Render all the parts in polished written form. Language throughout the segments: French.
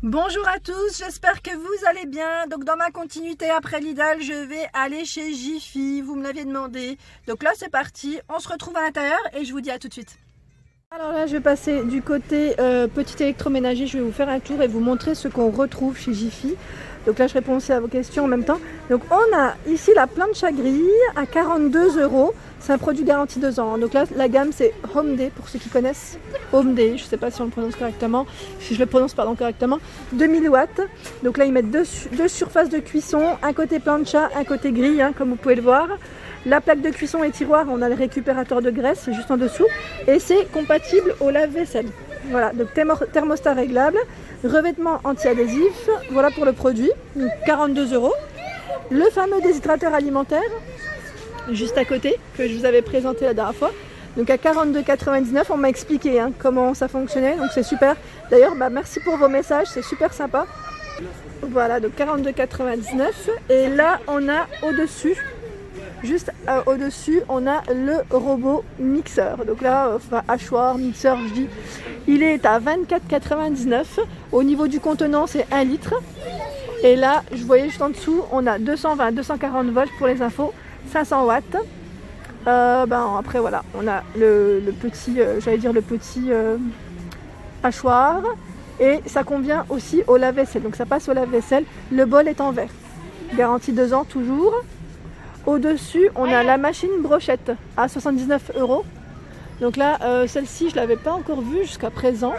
Bonjour à tous, j'espère que vous allez bien. Donc dans ma continuité après Lidl, je vais aller chez Jiffy, vous me l'aviez demandé. Donc là c'est parti, on se retrouve à l'intérieur et je vous dis à tout de suite. Alors là je vais passer du côté petit électroménager, je vais vous faire un tour et vous montrer ce qu'on retrouve chez Jiffy. Donc là je réponds aussi à vos questions en même temps. Donc on a ici la plancha grille à 42 €. C'est un produit garanti 2 ans. Donc là la gamme c'est Home Day pour ceux qui connaissent. Home Day, je ne sais pas si on le prononce correctement, si je le prononce correctement. 2000 watts. Donc là ils mettent deux surfaces de cuisson, un côté plancha, un côté grille, comme vous pouvez le voir. La plaque de cuisson et tiroir, on a le récupérateur de graisse juste en dessous. Et c'est compatible au lave-vaisselle. Voilà, donc thermostat réglable, revêtement anti-adhésif, voilà pour le produit, donc 42 €. Le fameux déshydrateur alimentaire, juste à côté, que je vous avais présenté la dernière fois, donc à 42,99 €, on m'a expliqué comment ça fonctionnait, donc c'est super. D'ailleurs, merci pour vos messages, c'est super sympa. Voilà, donc 42,99 €, et là on a au-dessus, juste au-dessus, on a le robot mixeur. Donc là, hachoir, mixeur, je dis, il est à 24,99 €. Au niveau du contenant, c'est 1 litre. Et là, je voyais juste en dessous, on a 220, 240 volts pour les infos, 500 watts. Après, voilà, on a le petit, le petit hachoir. Et ça convient aussi au lave-vaisselle. Donc ça passe au lave-vaisselle. Le bol est en verre. Garantie 2 ans toujours. Au-dessus, on a la machine brochette à 79 €. Donc là, celle-ci, je ne l'avais pas encore vue jusqu'à présent.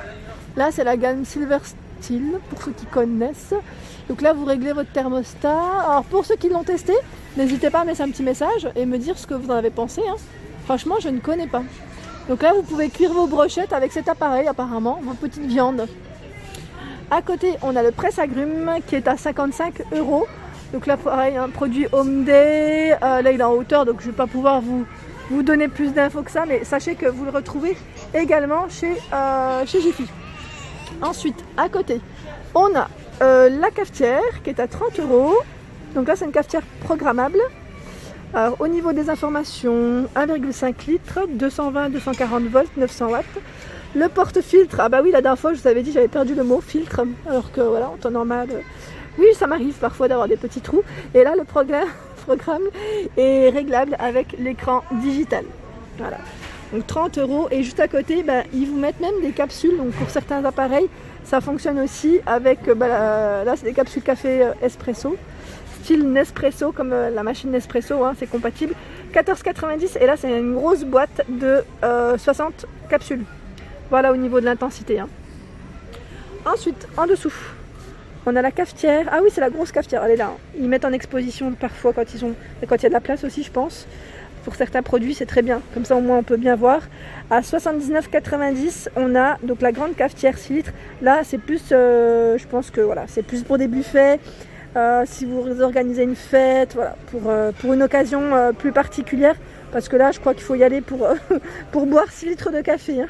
Là, c'est la gamme Silver Steel, pour ceux qui connaissent. Donc là, vous réglez votre thermostat. Alors, pour ceux qui l'ont testé, n'hésitez pas à mettre un petit message et me dire ce que vous en avez pensé. Franchement, je ne connais pas. Donc là, vous pouvez cuire vos brochettes avec cet appareil, apparemment, vos petites viandes. À côté, on a le presse-agrumes qui est à 55 €. Donc là, pareil, un produit Home Day. Là, il est en hauteur, donc je ne vais pas pouvoir vous donner plus d'infos que ça. Mais sachez que vous le retrouvez également chez Jiffy. Ensuite, à côté, on a la cafetière qui est à 30 €. Donc là, c'est une cafetière programmable. Alors, au niveau des informations, 1,5 litres, 220, 240 volts, 900 watts. Le porte-filtre, ah bah oui, la dernière fois, je vous avais dit, j'avais perdu le mot filtre. Alors que voilà, en temps normal... Oui, ça m'arrive parfois d'avoir des petits trous. Et là, le programme est réglable avec l'écran digital. Voilà. Donc 30 €. Et juste à côté, ils vous mettent même des capsules. Donc pour certains appareils, ça fonctionne aussi avec... là, c'est des capsules café espresso. Style Nespresso, comme la machine Nespresso. C'est compatible. 14,90 €. Et là, c'est une grosse boîte de 60 capsules. Voilà au niveau de l'intensité. Ensuite, en dessous... on a la cafetière. Ah oui, c'est la grosse cafetière, elle est là. Ils mettent en exposition parfois quand il y a de la place aussi, je pense. Pour certains produits, c'est très bien. Comme ça, au moins, on peut bien voir. À 79,90 €, on a donc la grande cafetière 6 litres. Là, c'est plus, je pense que voilà, c'est plus pour des buffets. Si vous organisez une fête, voilà, pour une occasion plus particulière. Parce que là, je crois qu'il faut y aller pour boire 6 litres de café.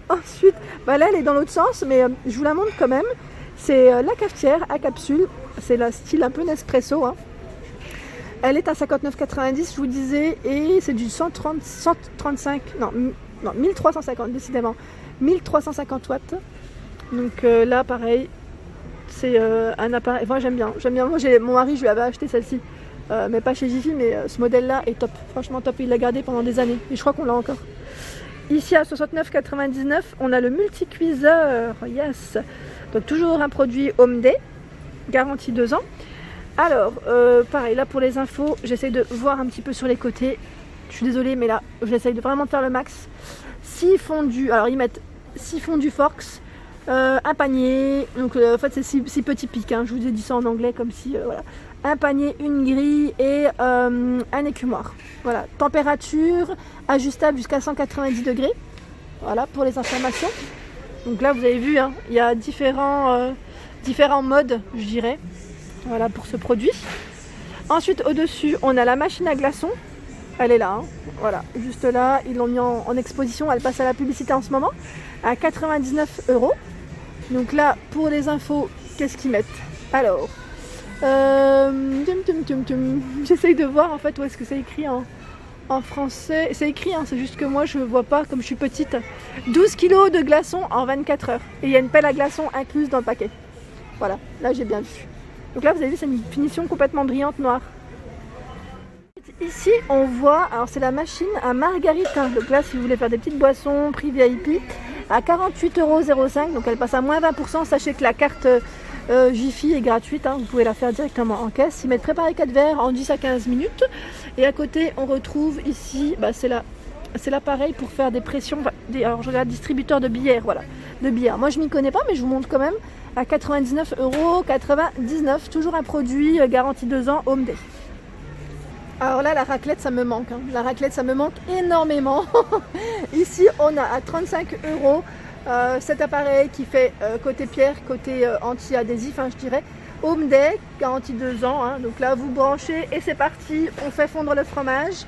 Ensuite, là, elle est dans l'autre sens, mais je vous la montre quand même. C'est la cafetière à capsule, c'est le style un peu Nespresso. Elle est à 59,90 €, je vous disais, et c'est du 1350, décidément, 1350 watts. Donc là, pareil, c'est un appareil, enfin j'aime bien. Moi, mon mari, je lui avais acheté celle-ci, mais pas chez Jiffy, mais ce modèle-là est top, franchement top, il l'a gardé pendant des années, et je crois qu'on l'a encore. Ici à 69,99 €, on a le multi-cuiseur, yes. Donc toujours un produit Home Day, garantie 2 ans. Alors, pareil, là pour les infos, j'essaie de voir un petit peu sur les côtés. Je suis désolée, mais là, j'essaie de vraiment faire le max. 6 fondus, alors ils mettent 6 fondus Forks, un panier, donc en fait c'est 6 petits pics, je vous ai dit ça en anglais comme si, voilà. Un panier, une grille et un écumoire. Voilà, température ajustable jusqu'à 190 degrés. Voilà pour les informations. Donc là, vous avez vu, il y a différents modes, je dirais. Voilà pour ce produit. Ensuite, au-dessus, on a la machine à glaçons. Elle est là, voilà, juste là. Ils l'ont mis en exposition. Elle passe à la publicité en ce moment à 99 €. Donc là, pour les infos, qu'est-ce qu'ils mettent? Alors, j'essaye de voir en fait où est-ce que c'est écrit en français, c'est écrit, hein, c'est juste que moi je vois pas comme je suis petite. 12 kg de glaçons en 24 heures. Et il y a une pelle à glaçons incluse dans le paquet. Voilà, là j'ai bien vu. Donc là vous avez vu, c'est une finition complètement brillante noire. Ici on voit, alors c'est la machine à margarita. Donc là si vous voulez faire des petites boissons, prix VIP, à 48,05 €. Donc elle passe à moins 20%. Sachez que la carte Jiffy est gratuite, hein, vous pouvez la faire directement en caisse. Ils mettent préparer 4 verres en 10 à 15 minutes. Et à côté on retrouve ici, c'est l'appareil pour faire des pressions. Alors je regarde distributeur de bière, voilà, de bière. Moi je m'y connais pas mais je vous montre quand même. À 99,99 €, toujours un produit garantie 2 ans Home Day. Alors là la raclette ça me manque, hein. La raclette ça me manque énormément. Ici on a à 35 € cet appareil qui fait côté pierre, côté anti-adhésif, hein, je dirais. Home Day, garantie 2 ans, hein. Donc là vous branchez et c'est parti, on fait fondre le fromage.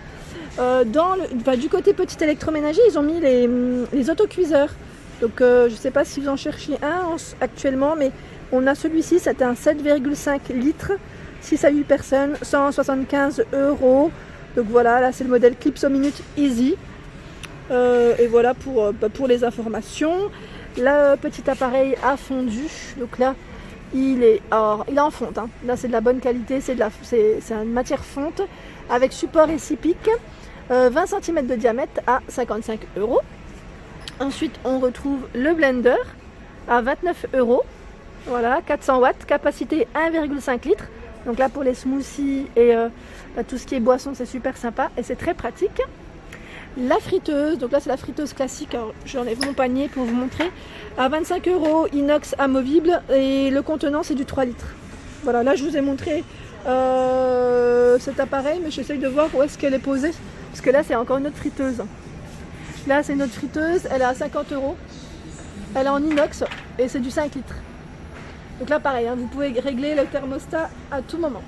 Du côté petit électroménager, ils ont mis les autocuiseurs. Donc je ne sais pas si vous en cherchez un actuellement, mais on a celui-ci, c'était un 7,5 litres, 6 à 8 personnes, 175 €. Donc voilà, là c'est le modèle Clipsominute Easy. Et voilà pour les informations. Le petit appareil a fondu, donc là il est en fonte, hein. Là c'est de la bonne qualité, c'est une matière fonte avec support récipique, 20 cm de diamètre à 55 €. Ensuite on retrouve le blender à 29 €. Voilà, 400 watts, capacité 1,5 litres. Donc là pour les smoothies et tout ce qui est boisson c'est super sympa et c'est très pratique. La friteuse, donc là c'est la friteuse classique, alors j'enlève mon panier pour vous montrer, à 25 €, inox amovible et le contenant c'est du 3 litres. Voilà, là je vous ai montré cet appareil mais j'essaye de voir où est-ce qu'elle est posée, parce que là c'est encore une autre friteuse. Là c'est une autre friteuse, elle est à 50 €, elle est en inox et c'est du 5 litres. Donc là pareil, hein, vous pouvez régler le thermostat à tout moment.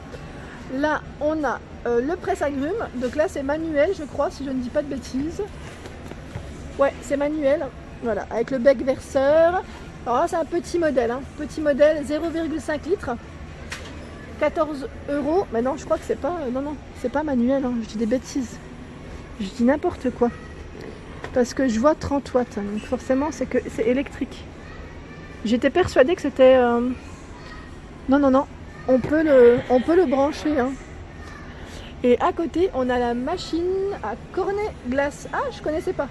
Là on a le presse-agrumes, donc là c'est manuel je crois si je ne dis pas de bêtises. Ouais c'est manuel, voilà, avec le bec verseur. Alors là c'est un petit modèle, hein. Petit modèle 0,5 litres, 14 €. Mais non je crois que c'est pas, non c'est pas manuel, hein. Je dis des bêtises, je dis n'importe quoi. Parce que je vois 30 watts, hein. Donc forcément c'est électrique. J'étais persuadée que c'était... Non, on peut le brancher, hein. Et à côté, on a la machine à cornet glace. Ah, je connaissais pas.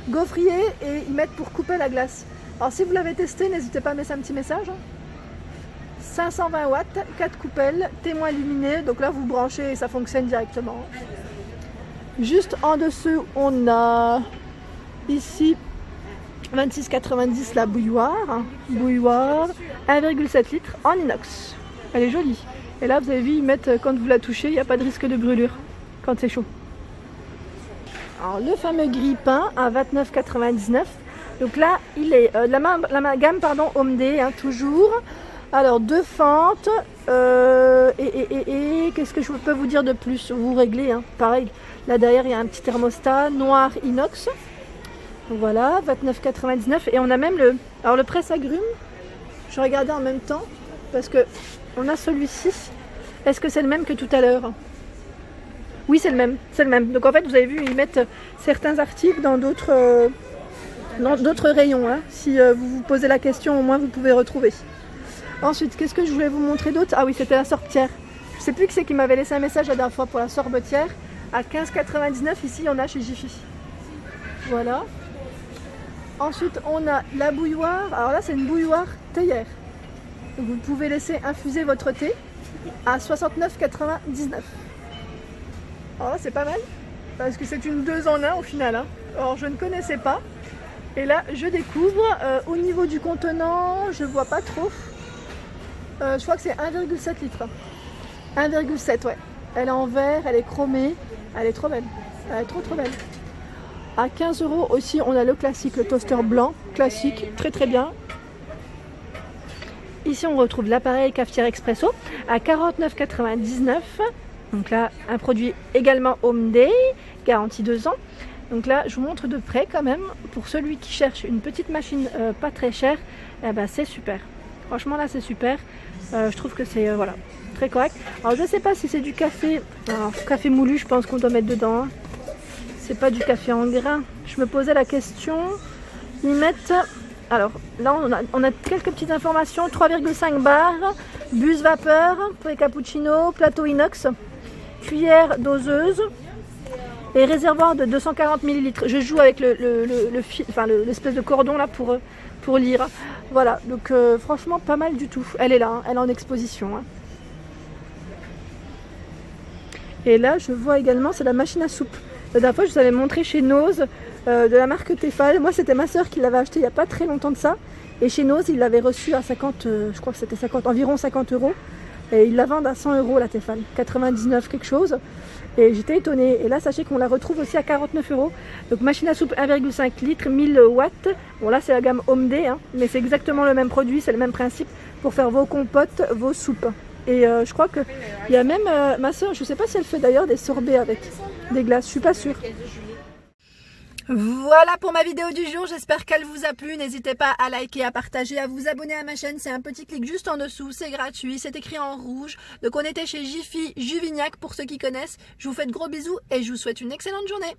Gaufrier et ils mettent pour couper la glace. Alors si vous l'avez testé, n'hésitez pas à mettre un petit message. 520 watts, 4 coupelles, témoin illuminé. Donc là, vous branchez et ça fonctionne directement. Juste en dessous, on a ici 26,90 la bouilloire. Bouilloire 1,7 litres en inox. Elle est jolie. Et là, vous avez vu, ils mettent, quand vous la touchez, il n'y a pas de risque de brûlure quand c'est chaud. Alors, le fameux grille-pain à 29,99. Donc là, il est la gamme Home Day, hein, toujours. Alors, 2 fentes. Qu'est-ce que je peux vous dire de plus? Vous réglez, hein, pareil. Là, derrière, il y a un petit thermostat noir inox. Donc voilà, 29,99. Et on a même le presse-agrumes. Je regardais en même temps parce que on a celui-ci. Est-ce que c'est le même que tout à l'heure? Oui, c'est le même. Donc en fait, vous avez vu, ils mettent certains articles dans d'autres rayons, hein. Si vous vous posez la question, au moins vous pouvez retrouver. Ensuite, qu'est-ce que je voulais vous montrer d'autre? Ah oui, c'était la sorbetière. Je sais plus qui c'est qui m'avait laissé un message la dernière fois pour la sorbetière. À 15,99, ici, il y en a chez Jiffy. Voilà. Ensuite, on a la bouilloire. Alors là, c'est une bouilloire théière. Donc vous pouvez laisser infuser votre thé à 69,99. Alors là, c'est pas mal parce que c'est une 2 en 1 au final, hein. Alors je ne connaissais pas. Et là, je découvre. Au niveau du contenant, je vois pas trop. Je crois que c'est 1,7 litres. 1,7, ouais. Elle est en verre, elle est chromée. Elle est trop belle. Elle est trop belle. À 15 € aussi, on a le classique, le toaster blanc, classique, très bien. Ici, on retrouve l'appareil cafetière expresso à 49,99 €. Donc là, un produit également Home Day, garantie 2 ans. Donc là, je vous montre de près quand même. Pour celui qui cherche une petite machine pas très chère, eh ben, c'est super. Franchement, là, c'est super. Je trouve que c'est voilà, très correct. Alors, je ne sais pas si c'est du café. Alors, café moulu, je pense qu'on doit mettre dedans, hein. c'est pas du café en grains. Je me posais la question. Ils mettent... Alors là on a quelques petites informations. 3,5 bars, buse vapeur pour les cappuccinos, plateau inox, cuillère doseuse et réservoir de 240 ml. Je joue avec l'espèce de cordon là pour lire. Voilà, donc franchement pas mal du tout. Elle est là, hein, elle est en exposition. Hein. Et là je vois également, c'est la machine à soupe. La dernière fois je vous avais montré chez Nose de la marque Tefal. Moi c'était ma soeur qui l'avait acheté il n'y a pas très longtemps de ça. Et chez Nose il l'avait reçu à 50, je crois que c'était environ 50 €. Et ils la vendent à 100 € la Tefal, 99 quelque chose. Et j'étais étonnée. Et là sachez qu'on la retrouve aussi à 49 €. Donc machine à soupe 1,5 litres, 1000 watts. Bon là c'est la gamme Home Day, hein, mais c'est exactement le même produit, c'est le même principe pour faire vos compotes, vos soupes. Et je crois qu'il y a même ma soeur, je ne sais pas si elle fait d'ailleurs des sorbets avec des glaces, je suis pas sûre. Voilà pour ma vidéo du jour, j'espère qu'elle vous a plu. N'hésitez pas à liker, à partager, à vous abonner à ma chaîne. C'est un petit clic juste en dessous, c'est gratuit, c'est écrit en rouge. Donc on était chez Jiffy Juvignac pour ceux qui connaissent. Je vous fais de gros bisous et je vous souhaite une excellente journée.